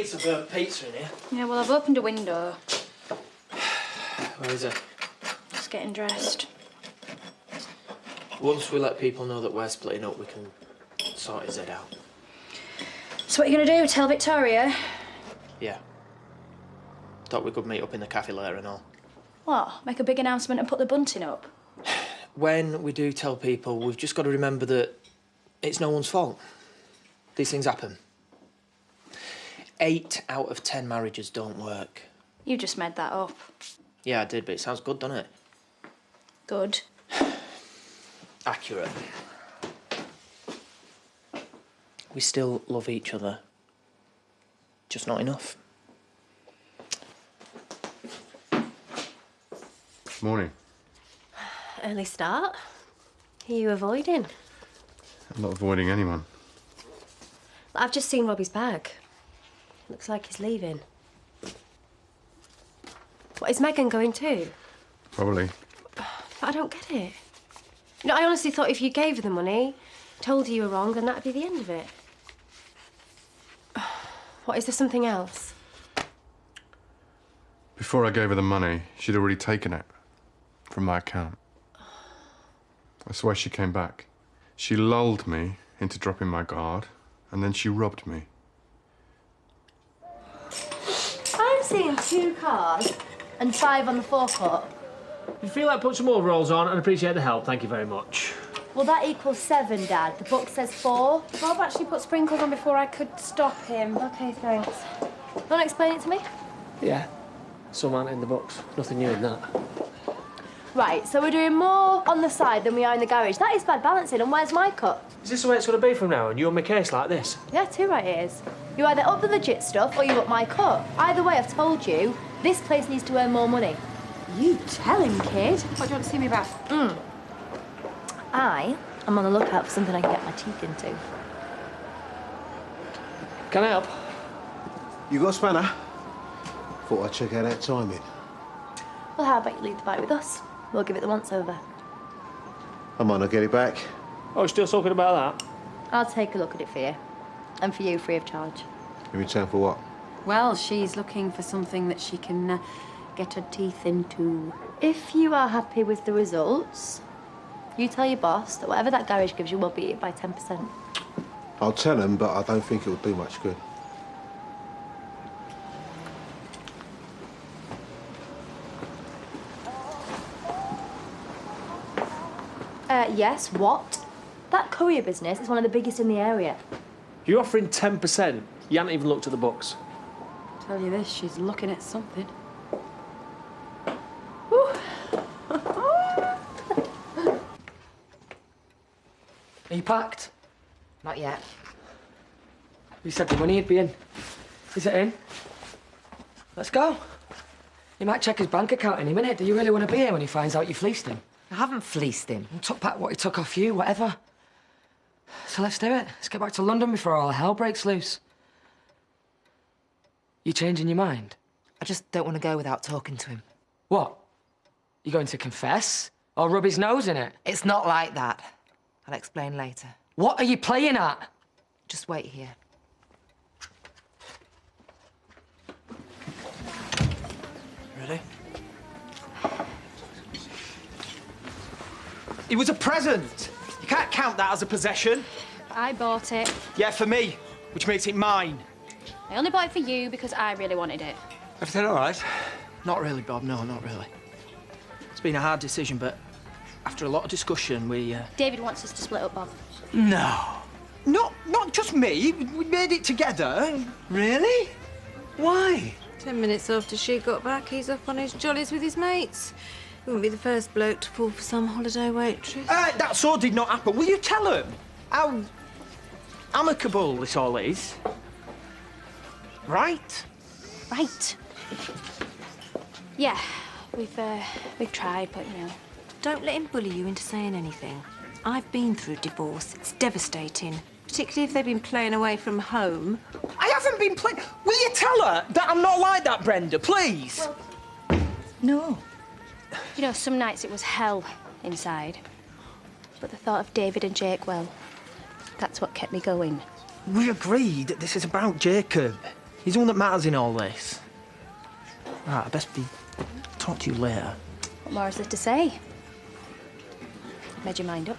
piece of burnt pizza in here. Yeah, well, I've opened a window. Where is it? Just getting dressed. Once we let people know that we're splitting up, we can sort his head out. So what are you going to do? Tell Victoria? Yeah. Thought we could meet up in the cafe later and all. What? Make a big announcement and put the bunting up? When we do tell people, we've just got to remember that it's no one's fault. These things happen. 8 out of 10 marriages don't work. You just made that up. Yeah, I did, but it sounds good, doesn't it? Good. Accurate. We still love each other. Just not enough. Morning. Early start. Who are you avoiding? I'm not avoiding anyone. I've just seen Robbie's bag. Looks like he's leaving. What, is Megan going too? Probably. But I don't get it. You know, I honestly thought if you gave her the money, told her you were wrong, then that'd be the end of it. What, is there something else? Before I gave her the money, she'd already taken it from my account. That's why she came back. She lulled me into dropping my guard, and then she robbed me. I'm seeing 2 cars and 5 on the forecourt. If you feel like putting some more rolls on, I'd appreciate the help. Thank you very much. Well, that equals 7, Dad. The book says 4. Rob actually put sprinkles on before I could stop him. OK, thanks. Want to explain it to me? Yeah. Some aren't in the books. Nothing new in that. Right, so we're doing more on the side than we are in the garage. That is bad balancing, and where's my cut? Is this the way it's going to be from now on? You on my case like this? Yeah, too right it is. You either up the legit stuff or you up my cut. Either way, I've told you, this place needs to earn more money. You tell him, kid. What do you want to see me about? I am on the lookout for something I can get my teeth into. Can I help? You got a spanner? Thought I'd check out that timing. Well, how about you leave the bike with us? We'll give it the once-over. I might not get it back. Oh, you're still talking about that? I'll take a look at it for you. And for you, free of charge. In return for what? Well, she's looking for something that she can get her teeth into. If you are happy with the results, you tell your boss that whatever that garage gives you will beat it by 10%. I'll tell him, but I don't think it will do much good. Yes, what? That courier business is one of the biggest in the area. You're offering 10%. You haven't even looked at the books. Tell you this, she's looking at something. Are you packed? Not yet. You said the money would be in. Is it in? Let's go. He might check his bank account any minute. Do you really want to be here when he finds out you fleeced him? I haven't fleeced him. And took back what he took off you, whatever. So let's do it. Let's get back to London before all hell breaks loose. You changing your mind? I just don't want to go without talking to him. What? You going to confess? Or rub his nose in it? It's not like that. I'll explain later. What are you playing at? Just wait here. Ready? It was a present. You can't count that as a possession. I bought it. Yeah, for me, which makes it mine. I only bought it for you because I really wanted it. Everything all right? Not really, Bob. No, not really. It's been a hard decision, but after a lot of discussion, we... David wants us to split up, Bob. No. Not just me. We made it together. Really? Why? 10 minutes after she got back, he's up on his jollies with his mates. He wouldn't be the first bloke to fall for some holiday waitress. That so did not happen. Will you tell him how amicable this all is? Right? Right. Yeah, we've tried, but, you know. Don't let him bully you into saying anything. I've been through divorce. It's devastating, particularly if they've been playing away from home. I haven't been playing... Will you tell her that I'm not like that, Brenda, please? No. You know, some nights it was hell inside. But the thought of David and Jake, well, that's what kept me going. We agreed that this is about Jacob. He's the one that matters in all this. Right, I best be... talk to you later. What more is there to say? Made your mind up?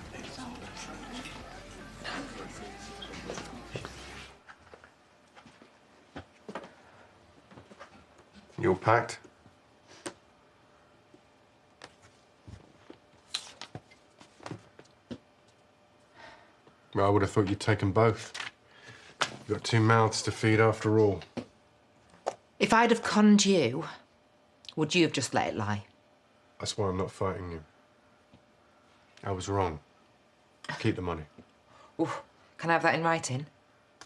You all packed? Well, I would have thought you'd taken both. You've got two mouths to feed after all. If I'd have conned you, would you have just let it lie? That's why I'm not fighting you. I was wrong. Keep the money. Oof. Can I have that in writing?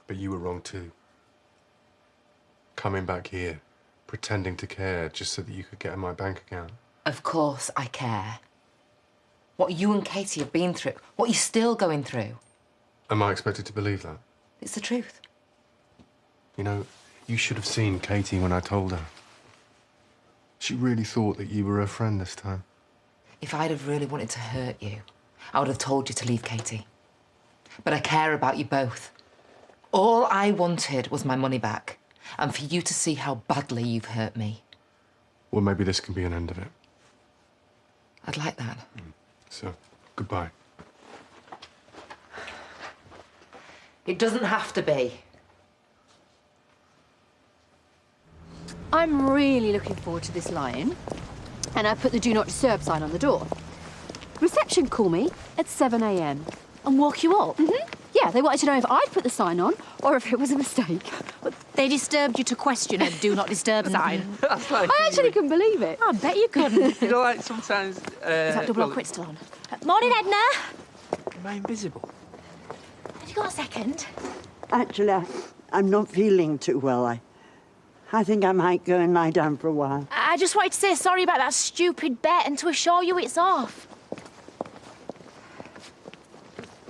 But you were wrong too. Coming back here, pretending to care just so that you could get in my bank account. Of course I care. What you and Katie have been through, what you're still going through. Am I expected to believe that? It's the truth. You know, you should have seen Katie when I told her. She really thought that you were her friend this time. If I'd have really wanted to hurt you, I would have told you to leave Katie. But I care about you both. All I wanted was my money back, and for you to see how badly you've hurt me. Well, maybe this can be an end of it. I'd like that. So, goodbye. It doesn't have to be. I'm really looking forward to this lie-in. And I put the do not disturb sign on the door. Reception call me at 7 a.m. and walk you up. Yeah, they wanted to know if I'd put the sign on or if it was a mistake. But they disturbed you to question a do not disturb sign. That's like... I actually couldn't believe it. I bet you couldn't. You know, like, sometimes... Is that double or quit still on? Morning, Edna. Am I invisible? Have you got a second? Actually, I'm not feeling too well. I think I might go and lie down for a while. I just wanted to say sorry about that stupid bet and to assure you it's off.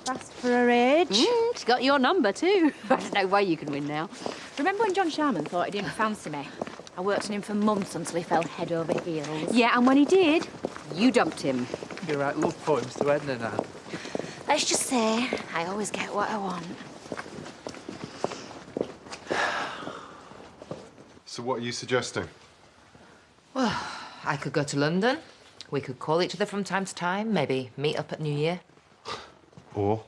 Fast for her age. She's got your number, too. There's no way you can win now. Remember when John Sharman thought he didn't fancy me? I worked on him for months until he fell head over heels. Yeah, and when he did, you dumped him. You're right, love poems to Edna now. Let's just say I always get what I want. So what are you suggesting? Well, I could go to London. We could call each other from time to time, maybe meet up at New Year. Or?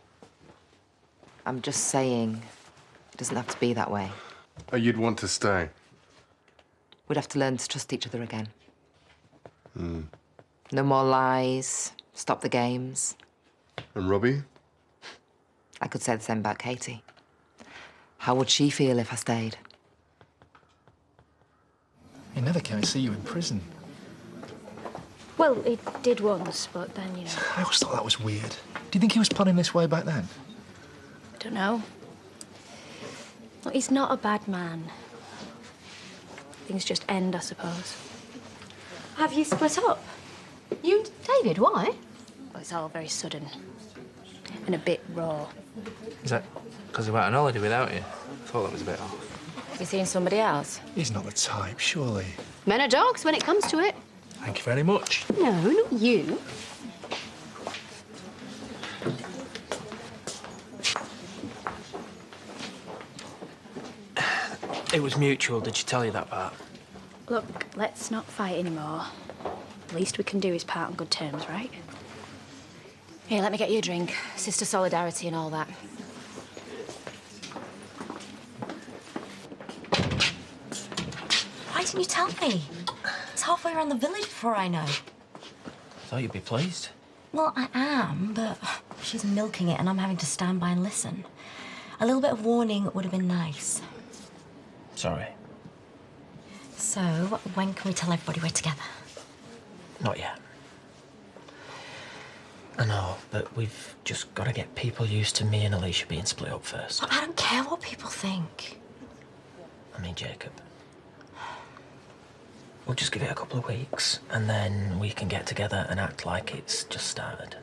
I'm just saying, it doesn't have to be that way. Oh, you'd want to stay? We'd have to learn to trust each other again. No more lies, stop the games. And Robbie? I could say the same about Katie. How would she feel if I stayed? He never came to see you in prison. Well, it did once, but then, you know... I always thought that was weird. Do you think he was planning this way back then? I don't know. Well, he's not a bad man. Things just end, I suppose. Have you split up? You and David, why? Well, it's all very sudden. And a bit raw. Is that because he went on holiday without you? I thought that was a bit off. You seeing somebody else? He's not the type, surely. Men are dogs when it comes to it. Thank you very much. No, not you. It was mutual. Did she tell you that part? Look, let's not fight anymore. The least we can do is part on good terms, right? Here, let me get you a drink. Sister solidarity and all that. Why didn't you tell me? It's halfway around the village before I know. Thought you'd be pleased. Well, I am, but she's milking it and I'm having to stand by and listen. A little bit of warning would have been nice. Sorry. So, when can we tell everybody we're together? Not yet. I know, but we've just got to get people used to me and Alicia being split up first. But I don't care what people think. I mean, Jacob. We'll just give it a couple of weeks, and then we can get together and act like it's just started.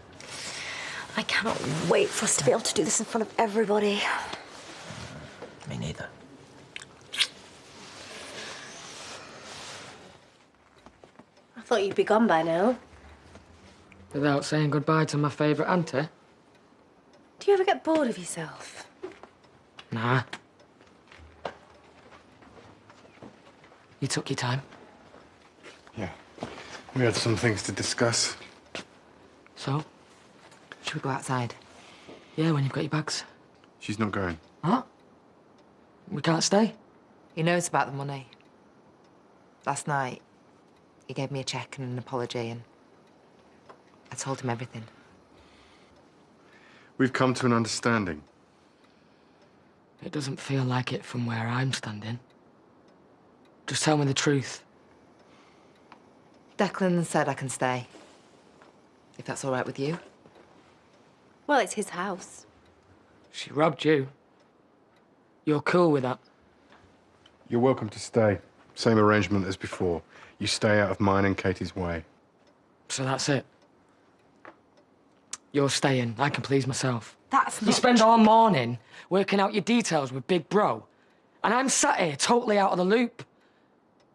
I cannot wait for us to be able to do this in front of everybody. Me neither. I thought you'd be gone by now. Without saying goodbye to my favourite auntie? Do you ever get bored of yourself? Nah. took your time. Yeah. We had some things to discuss. So? Should we go outside? Yeah, when you've got your bags. She's not going. Huh? We can't stay? He knows about the money. Last night, he gave me a cheque and an apology, and I told him everything. We've come to an understanding. It doesn't feel like it from where I'm standing. Just tell me the truth. Declan said I can stay. If that's all right with you. Well, it's his house. She robbed you. You're cool with that? You're welcome to stay. Same arrangement as before. You stay out of mine and Katie's way. So that's it? You're staying. I can please myself. That's not... You spend all morning working out your details with Big Bro, and I'm sat here totally out of the loop.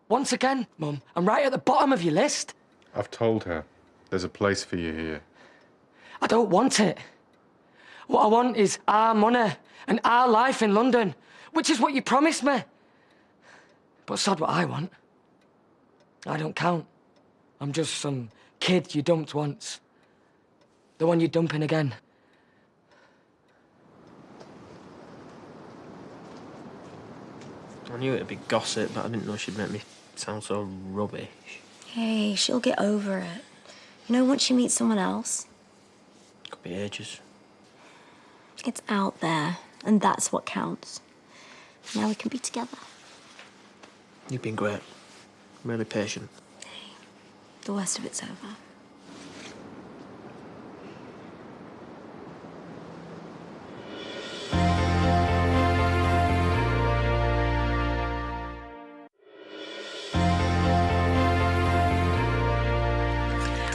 Once again, Mum, I'm right at the bottom of your list. I've told her there's a place for you here. I don't want it. What I want is our money and our life in London, which is what you promised me. But sod what I want. I don't count. I'm just some kid you dumped once. The one you're dumping again. I knew it'd be gossip, but I didn't know she'd make me sound so rubbish. Hey, she'll get over it. You know, once she meets someone else, Could be ages. it's out there, and that's what counts. Now we can be together. You've been great. Really patient. The worst of it's over.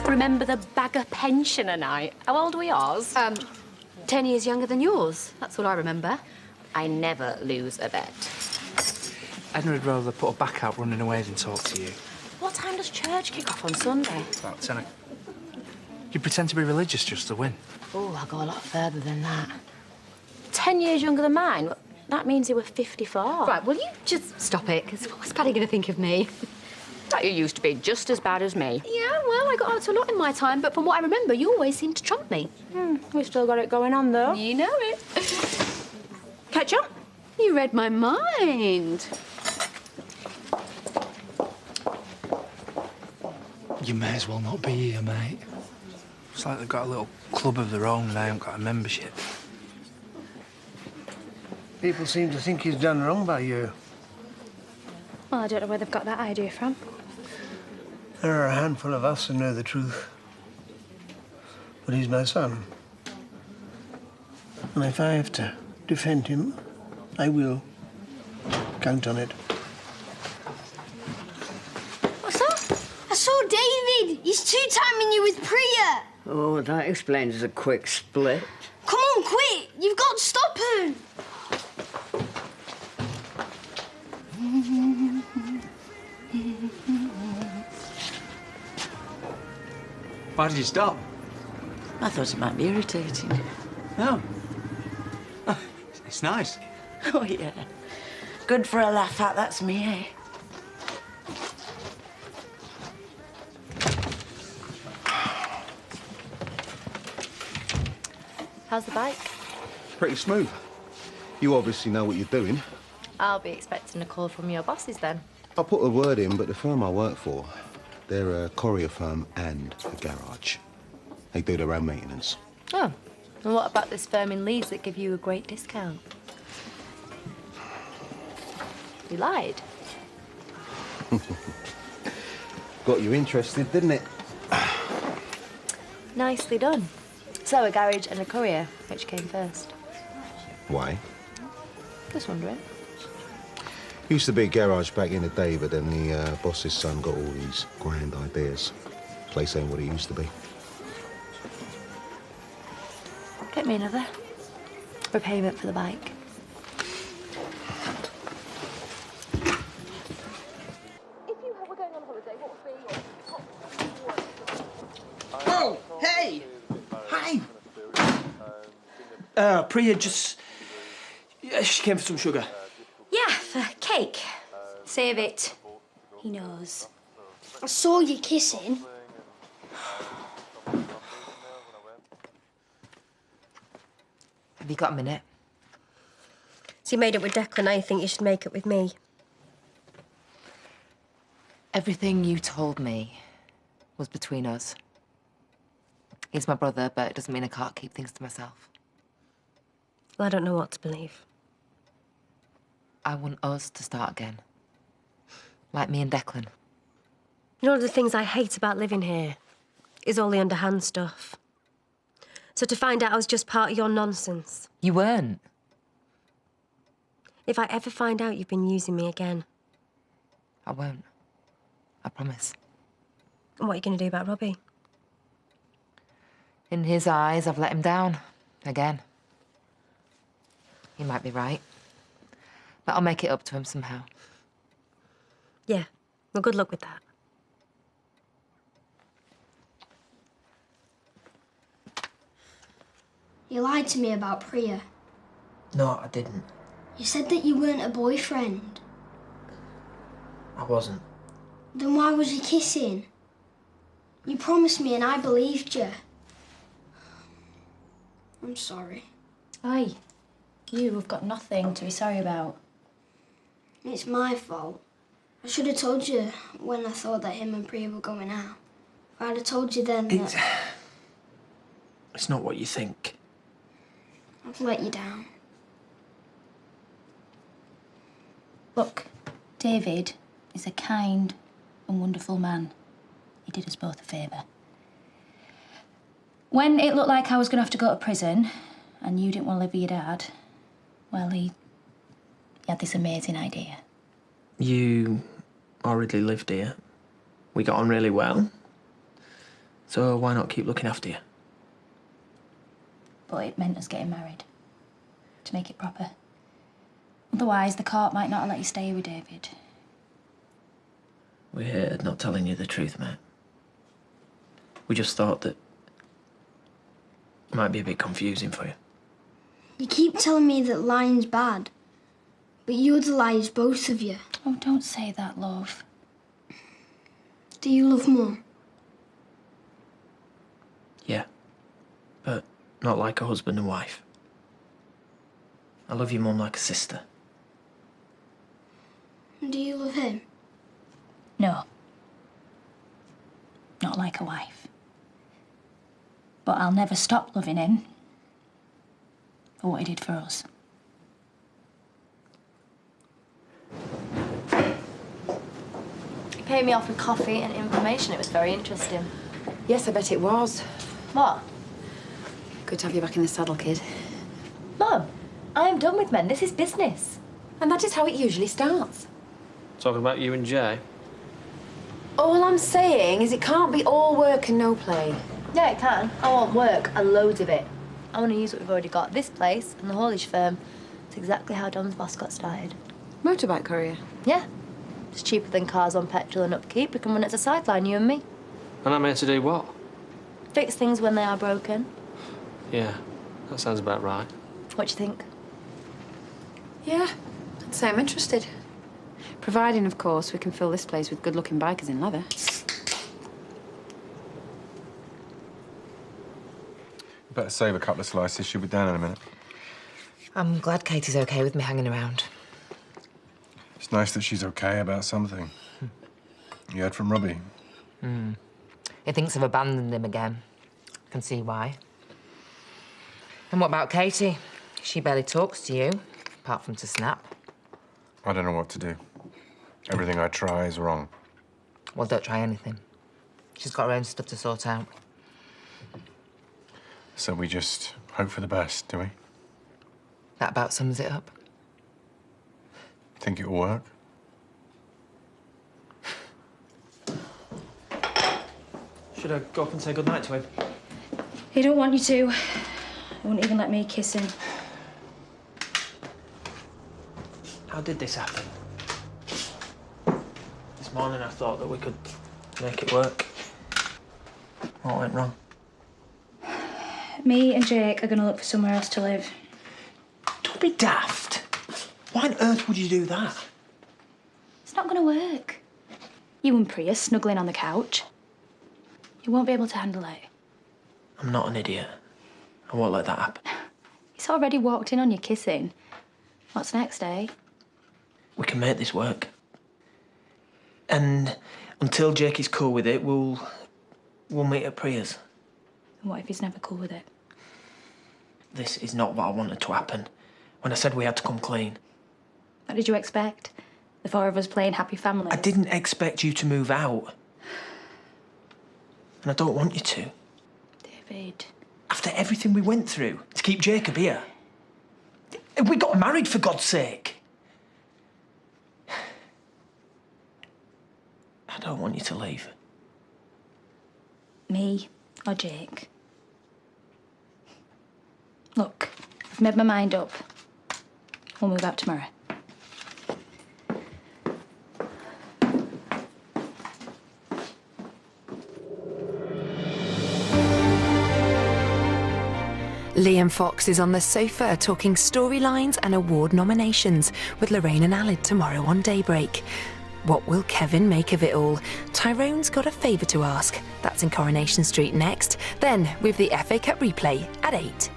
Remember the bagger pensioner night? How old were yours? 10 years younger than yours. That's all I remember. I never lose a bet. Edna would rather put her back out running away than talk to you. What time does church kick off on Sunday? About 10. You pretend to be religious just to win. Oh, I go a lot further than that. 10 years younger than mine? That means you were 54. Right, will you just stop it? Because what's Paddy going to think of me? That you used to be just as bad as me. Yeah, well, I got out a lot in my time, but from what I remember, you always seemed to trump me. We've still got it going on, though. You know it. Catch up? You read my mind. You may as well not be here, mate. It's like they've got a little club of their own and I haven't got a membership. People seem to think he's done wrong by you. Well, I don't know where they've got that idea from. There are a handful of us who know the truth. But he's my son. And if I have to defend him, I will. Count on it. What's that? I saw David. He's two-timing you with Priya. Oh, that explains the quick split. Come on, quick. You've got to stop him. Why did you stop? I thought it might be irritating. No. Oh, it's nice. Oh, yeah. Good for a laugh at, that's me, eh? How's the bike? Pretty smooth. You obviously know what you're doing. I'll be expecting a call from your bosses then. I put a word in, but the firm I work for, they're a courier firm and a garage. They do their own maintenance. Oh, and what about this firm in Leeds that give you a great discount? You lied. Got you interested, didn't it? Nicely done. So, a garage and a courier, which came first? Why? Just wondering. Used to be a garage back in the day, but then the boss's son got all these grand ideas. Place ain't what it used to be. Get me another. For payment for the bike. Oh, hey! Hi! Priya just... She came for some sugar. Yeah, for cake. Save it. He knows. I saw you kissing. Have you got a minute? So you made it with Declan, now you think you should make it with me? Everything you told me was between us. He's my brother, but it doesn't mean I can't keep things to myself. Well, I don't know what to believe. I want us to start again. Like me and Declan. You know, one of the things I hate about living here is all the underhand stuff. So to find out I was just part of your nonsense. You weren't. If I ever find out you've been using me again. I won't. I promise. And what are you going to do about Robbie? In his eyes, I've let him down. Again. He might be right. But I'll make it up to him somehow. Yeah. Well, good luck with that. You lied to me about Priya. No, I didn't. You said that you weren't a boyfriend. I wasn't. Then why was you kissing? You promised me and I believed you. I'm sorry. Aye. You have got nothing to be sorry about. It's my fault. I should have told you when I thought that him and Priya were going out. If I'd have told you then that It's not what you think. I've let you down. Look, David is a kind and wonderful man. He did us both a favour. When it looked like I was going to have to go to prison and you didn't want to live with your dad, well, he had this amazing idea. You already lived here. We got on really well. So why not keep looking after you? But it meant us getting married. To make it proper. Otherwise, the court might not have let you stay with David. We're not telling you the truth, mate. We just thought that it might be a bit confusing for you. You keep telling me that lying's bad. But you're the liars, both of you. Oh, don't say that, love. Do you love Mum? Yeah. But not like a husband and wife. I love your mum like a sister. Do you love him? No. Not like a wife. But I'll never stop loving him for what he did for us. He paid me off with coffee and information. It was very interesting. Yes, I bet it was. What? Good to have you back in the saddle, kid. Mum, I am done with men. This is business. And that is how it usually starts. Talking about you and Jay? All I'm saying is it can't be all work and no play. Yeah, it can. I want work and loads of it. I want to use what we've already got. This place and the haulage firm. It's exactly how Don's boss got started. Motorbike courier? Yeah. It's cheaper than cars on petrol and upkeep. We can run it as a sideline, you and me. And I'm here to do what? Fix things when they are broken. Yeah, that sounds about right. What do you think? Yeah, I'd say I'm interested. Providing, of course, we can fill this place with good-looking bikers in leather. Better save a couple of slices. She'll be down in a minute. I'm glad Katie's okay with me hanging around. It's nice that she's okay about something. You heard from Robbie? He thinks I've abandoned him again. Can see why. And what about Katie? She barely talks to you, apart from to Snap. I don't know what to do. Everything I try is wrong. Well, don't try anything. She's got her own stuff to sort out. So we just hope for the best, do we? That about sums it up. Think it'll work? Should I go up and say goodnight to him? He don't want you to. He won't even let me kiss him. How did this happen? This morning I thought that we could make it work. What went wrong? Me and Jake are going to look for somewhere else to live. Don't be daft. Why on earth would you do that? It's not going to work. You and Priya snuggling on the couch. You won't be able to handle it. I'm not an idiot. I won't let that happen. He's already walked in on you kissing. What's next, eh? We can make this work. And until Jake is cool with it, we'll meet at Priya's. And what if he's never cool with it? This is not what I wanted to happen. When I said we had to come clean. What did you expect? The four of us playing happy family? I didn't expect you to move out. And I don't want you to. David. After everything we went through to keep Jacob here. We got married, for God's sake. I don't want you to leave. Me or Jake? Look, I've made my mind up. We'll move out tomorrow. Liam Fox is on the sofa talking storylines and award nominations with Lorraine and Alid tomorrow on Daybreak. What will Kevin make of it all? Tyrone's got a favour to ask. That's in Coronation Street next. Then, with the FA Cup replay at 8.